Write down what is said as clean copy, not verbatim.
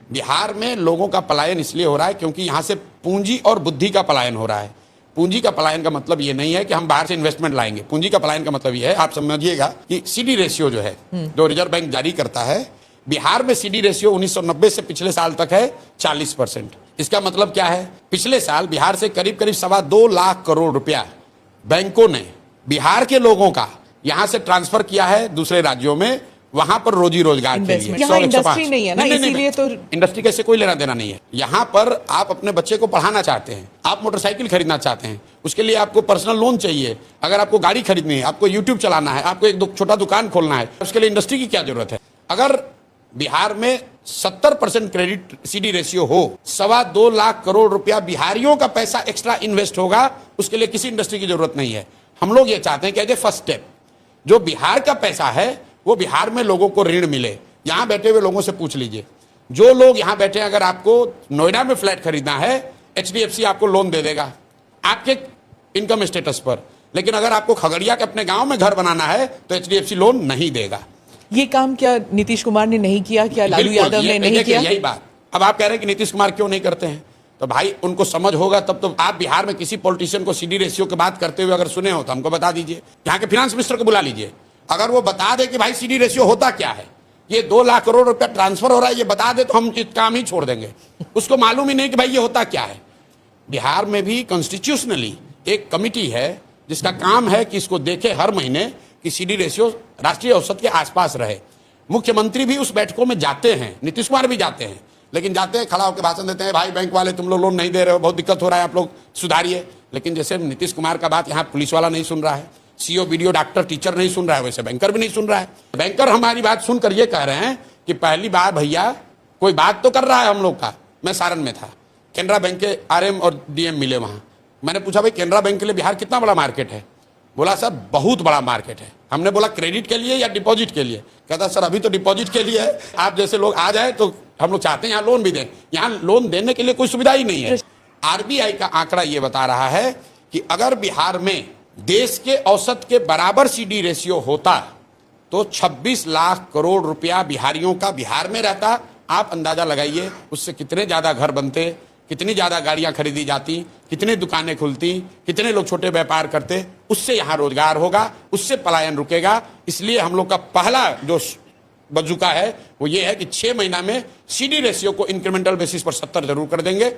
बिहार में लोगों का पलायन इसलिए हो रहा है क्योंकि यहाँ से पूंजी और बुद्धि का पलायन हो रहा है। पूंजी का पलायन का मतलब ये नहीं है कि हम बाहर से इन्वेस्टमेंट लाएंगे। पूंजी का पलायन का मतलब ये है, आप समझिएगा कि सीडी रेशियो जो है जो रिजर्व बैंक जारी करता है, बिहार में सीडी रेशियो 1990 से पिछले साल तक है 40%। इसका मतलब क्या है? पिछले साल बिहार से करीब करीब 2.25 लाख करोड़ रुपया बैंकों ने बिहार के लोगों का यहां से ट्रांसफर किया है दूसरे राज्यों में, वहां पर रोजी रोजगार के लिए। यहाँ इंडस्ट्री नहीं है ना, इसीलिए तो इंडस्ट्री कैसे कोई लेना देना नहीं है। यहाँ पर आप अपने बच्चे को पढ़ाना चाहते हैं, आप मोटरसाइकिल खरीदना चाहते हैं, उसके लिए आपको पर्सनल लोन चाहिए। अगर आपको गाड़ी खरीदनी है, आपको यूट्यूब चलाना है, आपको एक छोटा दुकान खोलना है, उसके लिए इंडस्ट्री की क्या जरूरत है? अगर बिहार में 70% क्रेडिट सीडी रेशियो हो, 2.25 लाख करोड़ रुपया बिहारियों का पैसा एक्स्ट्रा इन्वेस्ट होगा, उसके लिए किसी इंडस्ट्री की जरूरत नहीं है। हम लोग ये चाहते हैं कि एज ए फर्स्ट स्टेप जो बिहार का पैसा है वो बिहार में लोगों को ऋण मिले। यहां बैठे हुए लोगों से पूछ लीजिए, जो लोग यहां बैठे हैं, अगर आपको नोएडा में फ्लैट खरीदना है, एचडीएफसी आपको लोन दे देगा आपके इनकम स्टेटस पर, लेकिन अगर आपको खगड़िया के अपने गांव में घर बनाना है तो एचडीएफसी लोन नहीं देगा। ये काम क्या नीतीश कुमार ने नहीं किया? क्या लालू यादव ने नहीं किया? यही बात। अब आप कह रहे हैं कि नीतीश कुमार क्यों नहीं करते हैं, तो भाई उनको समझ होगा तब तो। आप बिहार में किसी पॉलिटिशियन को सीडी रेशियो की बात करते हुए अगर सुने हो तो हमको बता दीजिए। यहाँ के फाइनेंस मिनिस्टर को बुला लीजिए, अगर वो बता दे कि भाई सीडी रेशियो होता क्या है, ये 2 लाख करोड़ रुपया ट्रांसफर हो रहा है, ये बता दे तो हम इस काम ही छोड़ देंगे। उसको मालूम ही नहीं कि भाई ये होता क्या है। बिहार में भी कॉन्स्टिट्यूशनली एक कमिटी है जिसका काम है कि इसको देखे हर महीने कि सीडी रेशियो राष्ट्रीय औसत के आसपास रहे। मुख्यमंत्री भी उस बैठकों में जाते हैं, नीतीश कुमार भी जाते हैं, लेकिन जाते हैं खड़ा होकर भाषण देते हैं, भाई बैंक वाले तुम लोग लोन नहीं दे रहे हो, बहुत दिक्कत हो रहा है, आप लोग सुधारिए। लेकिन जैसे नीतीश कुमार का बात यहाँ पुलिस वाला नहीं सुन रहा है, सीओ बीडीओ डॉक्टर टीचर नहीं सुन रहा है, वैसे बैंकर भी नहीं सुन रहा है। बैंकर हमारी बात सुनकर ये कह रहे हैं कि पहली बार भैया कोई बात तो कर रहा है हम लोग का। मैं सारण में था, केनरा बैंक के आरएम और डीएम मिले वहां। मैंने पूछा भाई केनरा बैंक के लिए बिहार कितना बड़ा मार्केट है? बोला सर बहुत बड़ा मार्केट है। हमने बोला क्रेडिट के लिए या डिपॉजिट के लिए? कहता सर अभी तो डिपॉजिट के लिए है, आप जैसे लोग आ जाए तो हम लोग चाहते हैं यहाँ लोन भी दें। यहाँ लोन देने के लिए कोई सुविधा ही नहीं है। आरबीआई का आंकड़ा ये बता रहा है कि अगर बिहार में देश के औसत के बराबर सीडी रेशियो होता तो 26 लाख करोड़ रुपया बिहारियों का बिहार में रहता। आप अंदाजा लगाइए उससे कितने ज्यादा घर बनते, कितनी ज्यादा गाड़ियां खरीदी जाती, कितनी दुकानें खुलती, कितने लोग छोटे व्यापार करते। उससे यहाँ रोजगार होगा, उससे पलायन रुकेगा। इसलिए हम लोग का पहला जो बजुका है वो ये है कि 6 महीना में सीडी रेशियो को इंक्रीमेंटल बेसिस पर 70 जरूर कर देंगे।